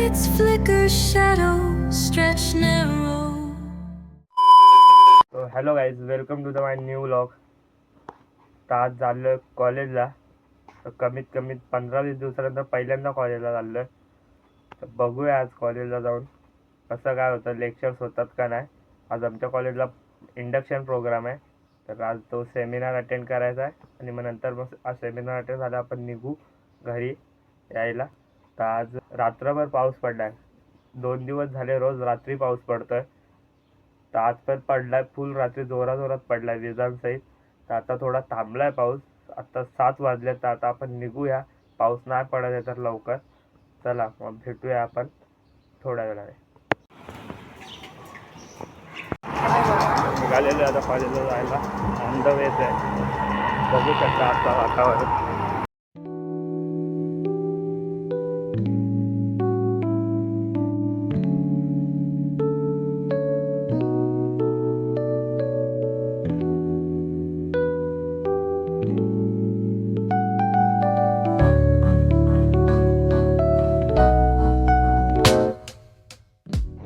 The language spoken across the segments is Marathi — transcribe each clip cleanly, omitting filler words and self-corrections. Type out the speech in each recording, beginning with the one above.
Lights flicker, shadows stretch narrow. तो hello guys, welcome to the my new vlog. तर आज चाललो कॉलेजला. तर कमीत कमी 15-20 दिवसानंतर पहिल्यांदा कॉलेजला चाललो. तर बघूया आज कॉलेजला जाऊन कसं काय होतं, लेक्चर्स होतात का नाही. आज आमच्या कॉलेजला इंडक्शन प्रोग्राम आहे. तर आज तो सेमिनार अटेंड करायचा आहे आणि मग नंतर मग आज सेमिनार अटेंड झाला आपण निघू घरी यायला. तर आज रात्रभर पाऊस पडला आहे. 2 दिवस झाले रोज रात्री पाऊस पडतोय. तर आज पण पडलाय, फुल रात्री जोरात पडलाय विजांसहित. तर आता थोडा थांबलाय पाऊस. आता 7 वाजले, तर आता आपण निघूया. पाऊस नाही पडत आहे तर लवकर. चला मग भेटूया आपण थोड्या वेळाने. निघालेलो आता कॉलेजला जायला. ऑन द वेच आहे. बघू शकता आता वातावरण.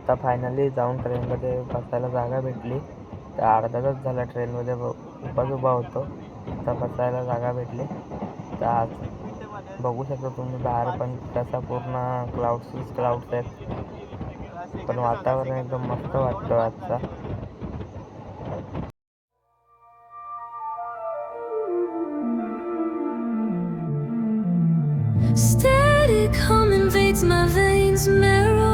आता फायनली जाऊन ट्रेनमध्ये बसायला जागा भेटली. तर अर्धा तास झाला ट्रेनमध्ये उभा होतो. आता बसायला जागा भेटली. तर आज बघू शकता तुम्ही बाहेर पण कसा पूर्ण क्लाउड्स आहेत. पण वातावरण एकदम मस्त वाटतं आजचा. Static hum invades my veins marrow.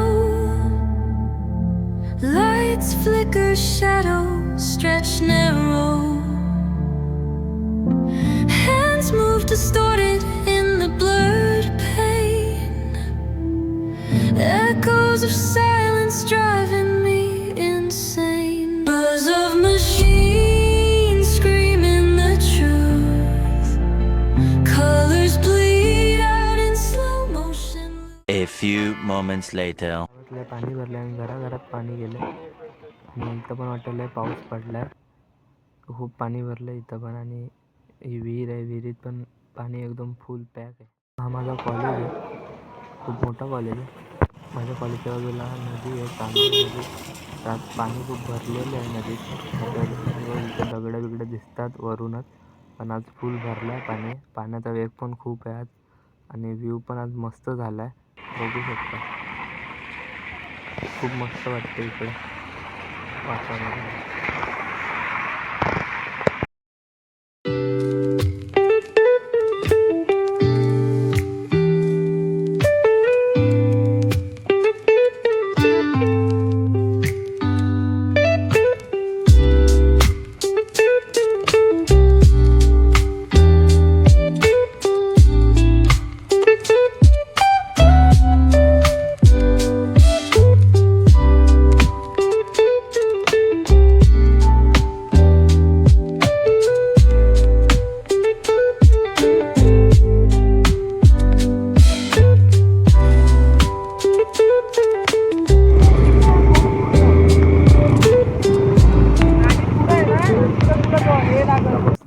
Lights flicker, shadows stretch narrow. Hands move distorted in the blurred pain. Echoes of silence driving me insane. Buzz of machines screaming the truth. Colors bleed out in slow motion. A few moments later. पाणी भरले आणि घराघरात पाणी गेले आणि इथं पण वाटलं पाऊस पडलाय. खूप पाणी भरलं इथं पण. आणि ही विहीर आहे, विहिरीत पण पाणी एकदम फुल पॅक आहे. हा माझा कॉलेज आहे, खूप मोठा कॉलेज आहे. माझ्या कॉलेजच्या बाजूला नदी आहे, चांगली नदी. त्यात पाणी खूप भरलेलं आहे नदीत. इथं दगडं बिगडं दिसतात वरूनच, पण आज फुल भरलं आहे पाणी. पाण्याचा वेग पण खूप आहे आज. आणि व्ह्यू पण आज मस्त झाला आहे, बघू शकता. खूप मस्त वाटतं इकडे वातावरण.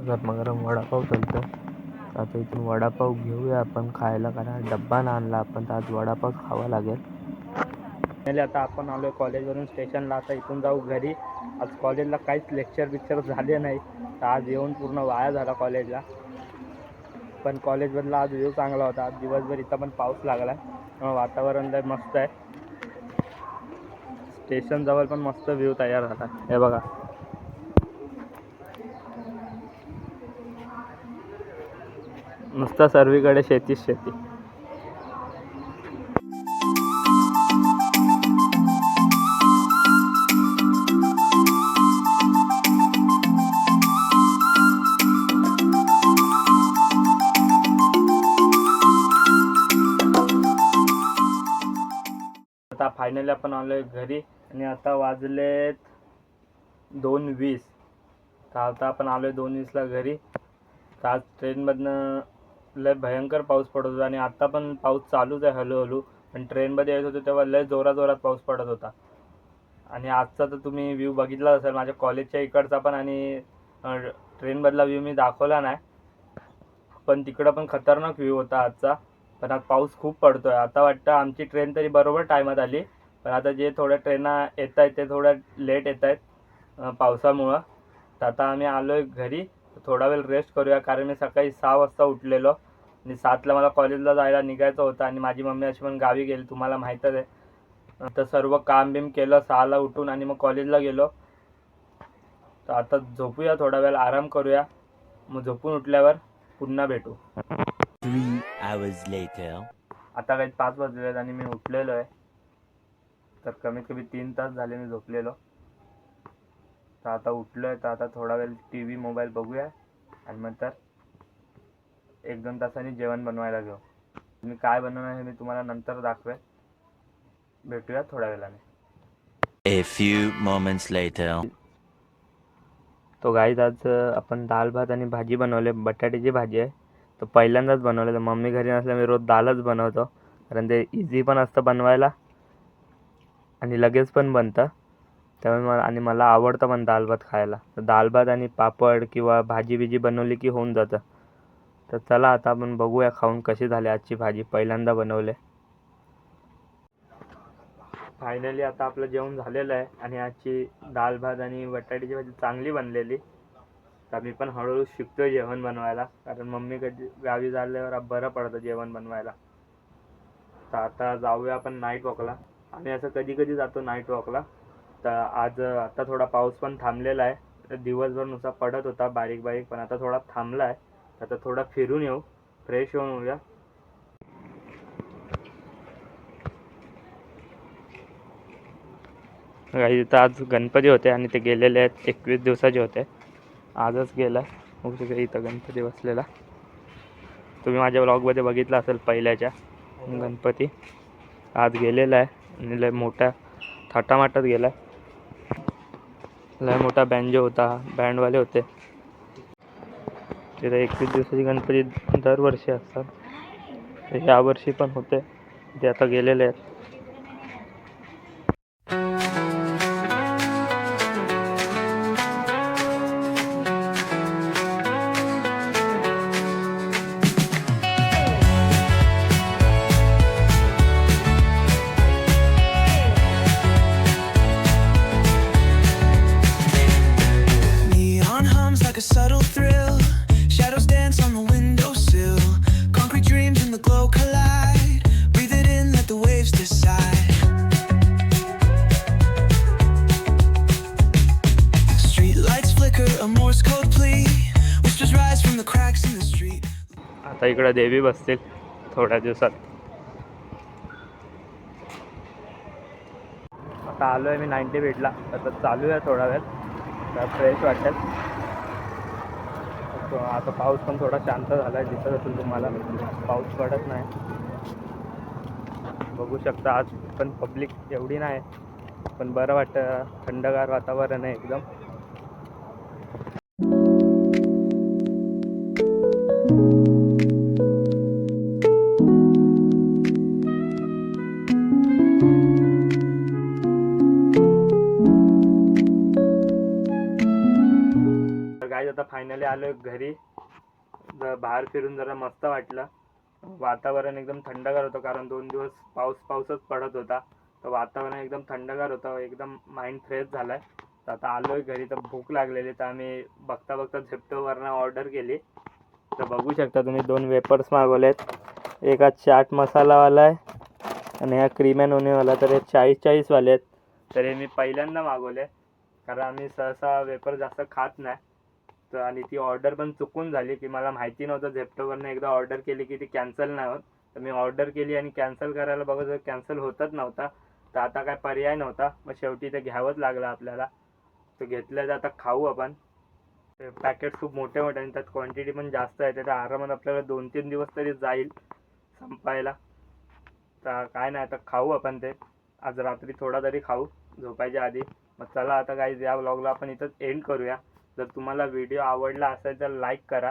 गरमागरम वडापाव चालतं. आता इथून वडापाव घेऊया आपण खायला, कारण डब्बा आणला आपण, तर आज वडापाव खावा लागेल. आता आपण आलो आहे कॉलेजवरून स्टेशनला. आता इथून जाऊ घरी. आज कॉलेजला काहीच लेक्चर झाले नाही, तर आज येऊन पूर्ण वाया झाला कॉलेजला. पण कॉलेजमधला आज व्ह्यू चांगला होता. आज दिवसभर इथं पण पाऊस लागला, त्यामुळे वातावरण लय मस्त आहे. स्टेशनजवळ पण मस्त व्ह्यू तयार झाला. हे बघा, नुसतं सर्वीकडे शेतीच शेती. आता फायनली आपण आलोय घरी आणि आता वाजलेत 2:20. तर आता आपण आलोय 2:20ला घरी. तर आज ट्रेनमधनं लय भयंकर पाऊस पडत होता आणि आता पण पाऊस चालूच आहे हळूहळू. पण ट्रेनमध्ये येत होतो तेव्हा लय जोरात पाऊस पडत होता. आणि आजचा तर तुम्ही व्ह्यू बघितला असेल माझ्या कॉलेजच्या इकडचा पण. आणि ट्रेनमधला व्ह्यू मी दाखवला नाही, पण तिकडं पण खतरनाक व्ह्यू होता आजचा. पण आज पाऊस खूप पडतोय. आता वाटतं आमची ट्रेन तरी बरोबर टायमात आली, पण आता जे थोड्या ट्रेना येत आहेत ते थोड्या लेट येत आहेत पावसामुळं. तर आता आम्ही आलो आहे घरी. थोडा वेळ रेस्ट करूया, कारण मी सकाळी 6 वाजता उठलेलो आणि 7ला मला कॉलेजला जायला निघायचं होतं आणि माझी मम्मी अशी पण गावी गेली, तुम्हाला माहीतच आहे. तर सर्व काम बिम केलं 6ला उठून आणि मग कॉलेजला गेलो. तर आता झोपूया, थोडा वेळ आराम करूया, मग झोपून उठल्यावर पुन्हा भेटू. 3 hours later. आता काही 5 वाजले आहेत आणि मी उठलेलो आहे. तर कमीत कमी 3 तास झाले मी झोपलेलो. तर आता उठलो आहे, तर आता थोडा वेळ टी व्ही मोबाईल बघूया आणि नंतर 1-2 तासांनी जेवण बनवायला घेऊ. मी काय बनवणार हे मी तुम्हाला नंतर दाखवेन. भेटूया थोड्या वेळाने. A few moments later. तो गाईज आज आपण दाल भात आणि भाजी बनवले. बटाट्याची भाजी आहे. तर पहिल्यांदाच बनवलं. तर मम्मी घरी नसल्यामुळे रोज दालच बनवतो, कारण ते इझी पण असतं बनवायला आणि लगेच पण बनतं. त्यामुळे आणि मला आवडतं पण दाल भात खायला. तर दाल भात आणि पापड किंवा भाजी बिजी बनवली की होऊन जातं. तर चला आता आपण बघूया खाऊन कशी झाली आजची भाजी. पहिल्यांदा बनवले. फायनली आता आपलं जेवण झालेलं आहे आणि आजची दाल भात आणि बटाट्याची भाजी चांगली बनलेली. तर मी पण हळूहळू शिकतोय जेवण बनवायला, कारण मम्मी कधी गावी झाल्यावर बरं पडतं जेवण बनवायला. तर आता जाऊया आपण नाईट वॉकला. आम्ही असं कधी कधी जातो नाईट वॉकला. तर आज आता थोडा पाऊस पण थांबलेला आहे. तर दिवसभर नुसता पडत होता बारीक बारीक, पण आता थोडा थांबला आहे. आता थोडा फिरून येऊ, फ्रेश होऊन येऊया. काही इथं आज गणपती होते आणि ते गेलेले आहेत, 21 दिवसाचे होते. आजच गेला. बघू शकता इथं गणपती बसलेला. तुम्ही माझ्या व्लॉगमध्ये बघितला असेल पहिल्याच्या. गणपती आज गेलेला आहे आणि लय मोठ्या थाटामाटात गेला. लय मोठा बँजो होता, बँडवाले होते. तिथं 21 दिवसाची गणपती दरवर्षी असतात. यावर्षी पण होते, ते आता गेलेले आहेत. Neon hums like a subtle thrill. Shadows dance on the windowsill. Concrete dreams and the glow collide. Breathe it in, let the waves decide. Street lights flicker, a Morse code plea. Whispers rise from the cracks in the street. आता इकडं देवी बसतील थोड्या दिवसात. आता आलो आहे मी 90 बेटला. आता चालू आहे थोडा वेळ, तर फ्रेश वाटेल. आता पाऊस पण थोडा शांत झाला आहे, दिसत असेल तुम्हाला. पाऊस पडत नाही, बघू शकता. आज पण पब्लिक एवढी नाही, पण बरं वाटतं. थंडगार वातावरण आहे एकदम. गाईज आता फायनली आलो घरी. बाहेर फिरून जरा मस्त वाटलं. वातावरण एकदम थंडगार होतं, कारण 2 दिवस पाऊसच पडत होता. तर वातावरण एकदम थंडगार होतं, एकदम माइंड फ्रेश झालाय. तर आता आलोय घरी. तर भूक लागलेली, तर आम्ही बघता बघता झेप्टोवरनं ऑर्डर केली. तर बघू शकता तुम्ही 2 वेपर्स मागवलेत. एक हा चाट मसालावाला आहे आणि हा क्रीम अँड ओनियनवाला. तर हे 40 वाले आहेत. तर हे मी पहिल्यांदा मागवले, कारण आम्ही सहसा वेपर जास्त खात नाही. तर आणि ती ऑर्डर पण चुकून झाली, की मला माहिती नव्हतं. झेप्टोवरनं एकदा ऑर्डर केली की ती कॅन्सल नाही होत. तर मी ऑर्डर केली आणि कॅन्सल करायला बघत कॅन्सल होतच नव्हता. तर आता काय पर्याय नव्हता, मग शेवटी ते घ्यावंच लागलं आपल्याला. तर घेतलं. तर आता खाऊ आपण. ते पॅकेट खूप मोठे मोठे आणि त्यात क्वांटिटी पण जास्त आहे. तर आरामात आपल्याला 2-3 दिवस तरी जाईल संपायला. तर काय नाही, आता खाऊ आपण ते. आज रात्री थोडा तरी खाऊ झोपायच्या आधी. मग चला आता गाईज, या व्लॉगला आपण इथंच एंड करूया. जर तुम्हाला व्हिडिओ आवडला असेल तर लाईक करा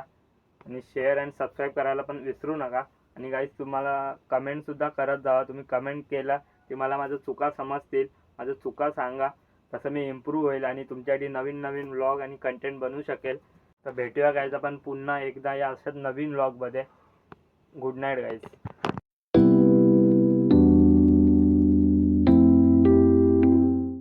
आणि शेअर अँड सबस्क्राईब करायला पण विसरू नका. आणि गाईज, तुम्हाला कमेंटसुद्धा करत जावा. तुम्ही कमेंट केला की मला माझं चुका समजतील, माझं चुका सांगा. तसं मी इम्प्रूव्ह होईल आणि तुमच्यासाठी नवीन नवीन व्लॉग आणि कंटेंट बनवू शकेल. तर भेटूया गाईज आपण पुन्हा एकदा या अशाच नवीन व्लॉगमध्ये. Good night guys.